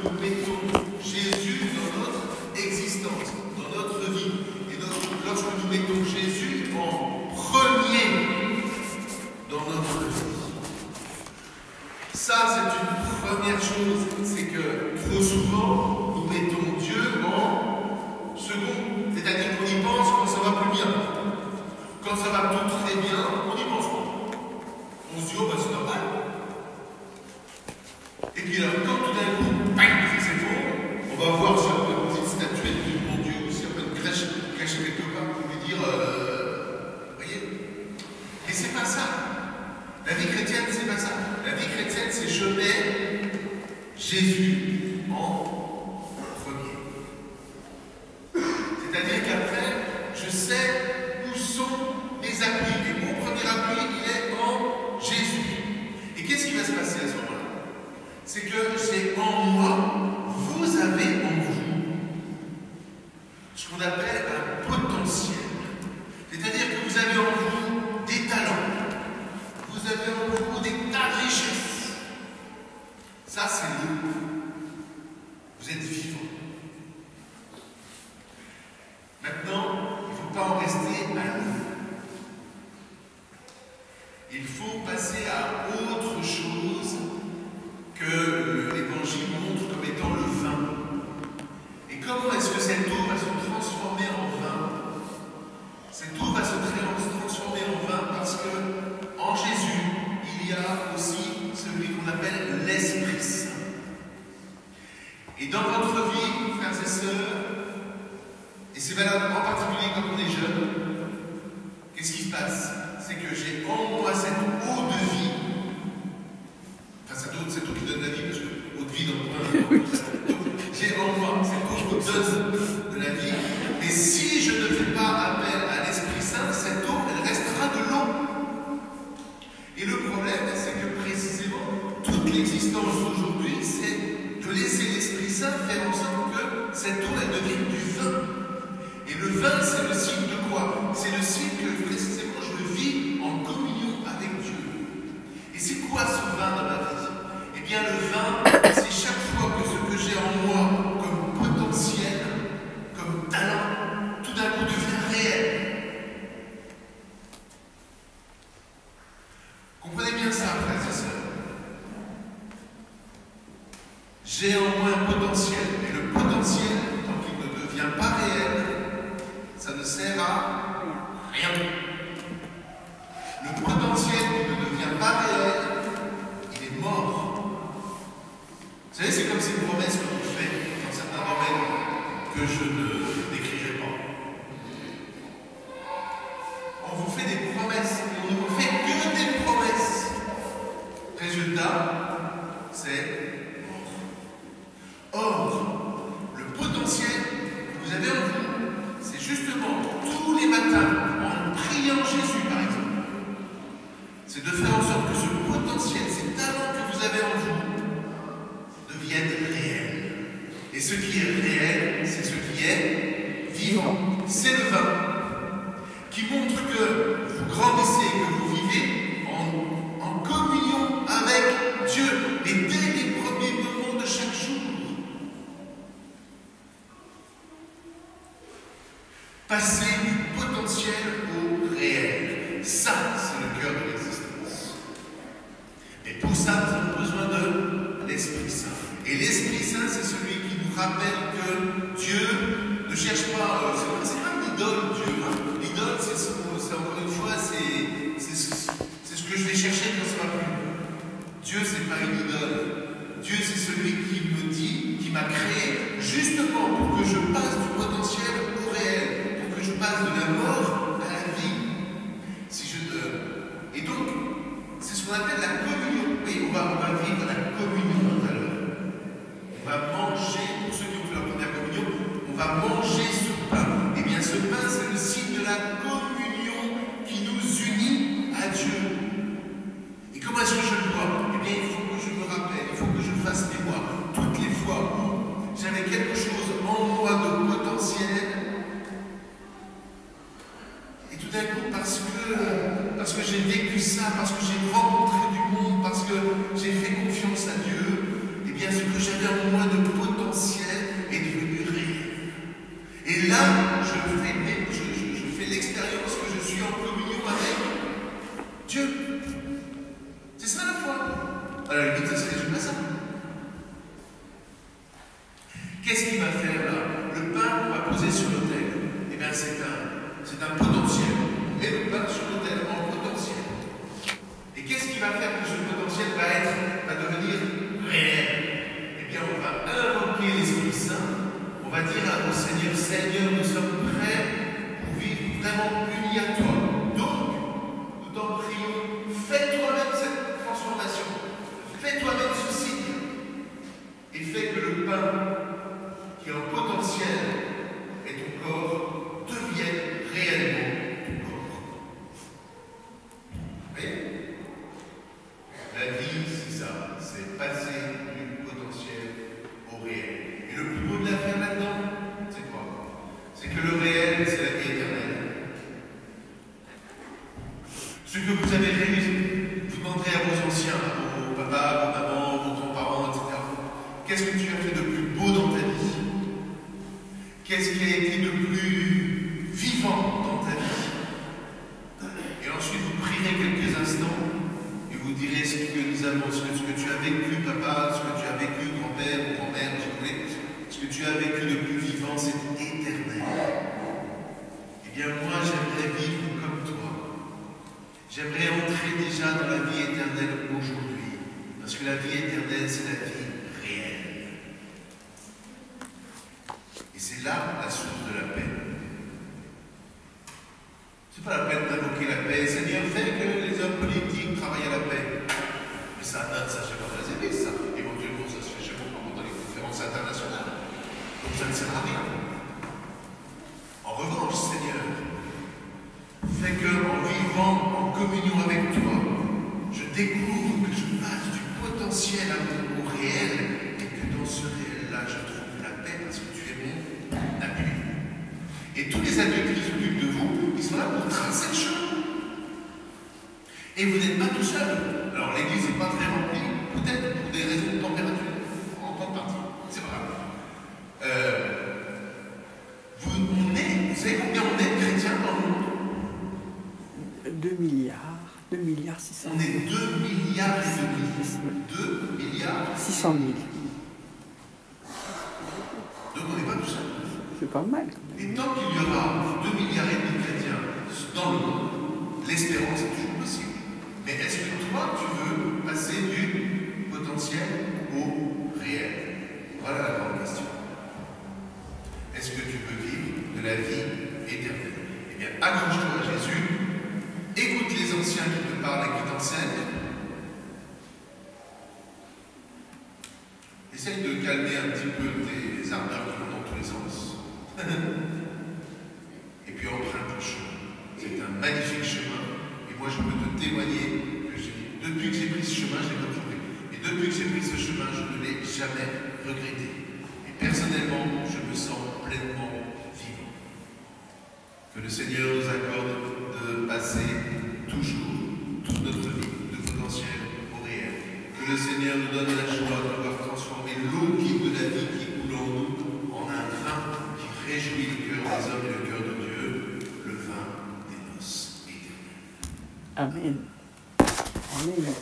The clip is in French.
nous mettons Jésus dans notre existence, dans notre vie, et lorsque nous mettons Jésus en premier dans notre vie. Ça, c'est une première chose, c'est que trop souvent, nous mettons Dieu en second, c'est-à-dire qu'on y pense quand ça va plus bien. Quand ça va tout très bien, on n'y pense pas. On se dit, oh ben c'est normal. Et puis là, quand tout d'un coup, bang, c'est s'effondre, on va voir certaines petites statuettes du bon Dieu ou certaines crèches quelque part pour lui dire, vous voyez. Et c'est pas ça. La vie chrétienne, c'est pas ça. La vie chrétienne, c'est je mets Jésus en premier. C'est-à-dire qu'après, je sais où sont mes appuis. Et mon premier appui, il est en Jésus. Et qu'est-ce qui va se passer à ce moment-là? C'est que j'ai en moi, vous avez en vous ce qu'on appelle un potentiel. C'est-à-dire que vous avez en vous des talents. Vous avez en vous des tas de richesses. Ça, c'est le. Vous êtes vivant. Maintenant, il ne faut pas en rester à nous. Il faut passer à autre chose que l'Évangile montre comme étant le vin. Et comment est-ce que cette eau va se transformer en vin? Cette eau va se transformer en vin parce que en Jésus, il y a aussi celui qu'on appelle l'Esprit Saint. Et dans votre vie, frères et sœurs, et c'est valable en particulier quand on est jeune, qu'est-ce qui se passe? C'est que j'ai en moi cette eau de vie. Enfin, cette eau qui donne la vie, parce que eau de vie dans le pain, j'ai en moi cette eau qui donne de la vie. Et si je ne fais pas appel à l'Esprit Saint, cette eau, elle restera de l'eau. Et le problème, c'est que précisément, toute l'existence d'aujourd'hui, c'est de laisser l'Esprit Saint faire en sorte que cette eau, elle devienne du vin. Et le vin, c'est le signe de quoi? C'est le signe que précisément je vis en communion avec Dieu. Et c'est quoi ce vin dans ma vie? Eh bien, le vin, c'est chaque fois que ce que j'ai en moi comme potentiel, comme talent, tout d'un coup devient réel. Comprenez bien ça, frères et sœurs. J'ai en moi un potentiel, et le potentiel, tant qu'il ne devient pas réel, ça ne sert à rien. Le potentiel qui ne devient pas réel, il est mort. Vous savez, c'est comme ces promesses que l'on fait dans certains domaines que je ne décrirai pas. On vous fait des promesses, et on ne vous fait que des promesses. Résultat, c'est mort. Or, le potentiel que vous avez en vous, c'est justement tous les matins, en priant Jésus par exemple, c'est de faire en sorte que ce potentiel, ces talents que vous avez en vous, deviennent réels. Et ce qui est réel, c'est ce qui est vivant. C'est le vin qui montre que vous grandissez, que vous vivez en communion avec Dieu. Et dès les premiers moments de chaque jour, passer du potentiel au réel. Ça, c'est le cœur de l'existence. Mais pour ça, nous avons besoin de l'Esprit Saint. Et l'Esprit Saint, c'est celui qui nous rappelle que Dieu ne cherche pas... c'est pas une idole, Dieu. Hein. L'idole, c'est encore une fois, c'est ce que je vais chercher quand ça va plus. Dieu, c'est pas une idole. Dieu, c'est celui qui me dit, qui m'a créé, justement pour que je passe du potentiel au réel. Je passe de la mort à la vie. Et donc, c'est ce qu'on appelle la communion. Oui, on va vivre la communion tout à l'heure. On va manger, pour ceux qui ont fait la première communion, on va manger ce pain. Eh bien, ce pain, c'est le signe de la communion qui nous unit à Dieu. Et comment est-ce que je le vois? Eh bien, il faut que je me rappelle, il faut que je fasse mémoire. Toutes les fois où j'avais quelque chose en moi de potentiel, tout d'un coup, parce que j'ai vécu ça, parce que j'ai rencontré du monde, parce que j'ai fait confiance à Dieu, eh bien, ce que j'avais en moi de Qu'est-ce qu'il va faire là? Le pain qu'on va poser sur l'autel, eh bien c'est un potentiel. On met le pain sur l'autel en potentiel. Et qu'est-ce qui va faire que ce potentiel va devenir réel? Eh bien on va invoquer l'Esprit Saint, on va dire au Seigneur, Seigneur, nous sommes prêts pour vivre vraiment unis à toi. Donc, nous t'en prions, fais toi-même cette transformation, fais toi-même ce signe, et fais que le pain qui est en potentiel et ton corps deviennent réellement ton corps. Vous voyez? La vie, c'est ça, c'est passer du potentiel au réel. Et le plus beau de l'affaire là-dedans, c'est quoi? C'est que le réel, c'est la vie éternelle. Ce que vous avez réussi, vous demanderez à vos anciens, à vos papas, vos mamans, vos grands-parents, etc. Qu'est-ce que tu as fait de plus beau dans ta vie? Qu'est-ce qui a été de plus vivant dans ta vie? Et ensuite, vous prierez quelques instants et vous direz ce que nous avons, ce que tu as vécu, papa, ce que tu as vécu, grand-père ou grand-mère, ce que tu as vécu de plus vivant, c'est éternel. Eh bien, moi, j'aimerais vivre comme toi. J'aimerais entrer déjà dans la vie éternelle aujourd'hui. Parce que la vie éternelle, c'est la vie réelle. Et c'est là la source de la paix. C'est pas la peine d'invoquer la paix. Seigneur, fait que les hommes politiques travaillent à la paix. Mais ça se fait pas dans les églises, ça. Éventuellement, ça se fait chez vous, dans les conférences internationales. Donc ça ne sert à rien. En revanche, Seigneur, fais que, en vivant en communion avec toi, je découvre que je passe du potentiel au réel et que dans ce réel-là, je trouve la paix parce que tu es mon appui. Et tous les adultes qui s'occupent de vous, ils sont là pour tracer le chemin. Et vous n'êtes pas tout seul. Alors l'église n'est pas très remplie, peut-être pour des raisons de température, en grande partie. C'est pas grave. Vous savez combien on est de chrétiens dans le monde? 2 milliards 600 000. On est 2 milliards et demi. 2 milliards 600 000. Donc on n'est pas tout seul. C'est pas mal quand même. Et tant qu'il y aura 2 milliards et demi de chrétiens dans le monde, l'espérance est toujours possible. Mais est-ce que toi, tu veux passer du potentiel au réel? Voilà la grande question. Est-ce que tu veux vivre de la vie éternelle? Eh bien, accroche-toi à Jésus, écoute les anciens qui te parlent et qui t'enseignent. Essaye de calmer un petit peu tes ardeurs qui vont dans tous les sens. Et puis emprunte le chemin. C'est un magnifique chemin. Et moi, je peux te témoigner que depuis que j'ai pris ce chemin, je l'ai pas trouvé. Et depuis que j'ai pris ce chemin, je ne l'ai jamais regretté. Et personnellement, je me sens pleinement vivant. Que le Seigneur nous accorde de passer toujours toute notre vie de potentiel au réel. Que le Seigneur nous donne la joie de pouvoir transformer l'eau qui de la vie qui coule en nous en un vin qui réjouit le cœur des hommes et le cœur de Dieu, le vin des noces éternelles. Amen. Amen.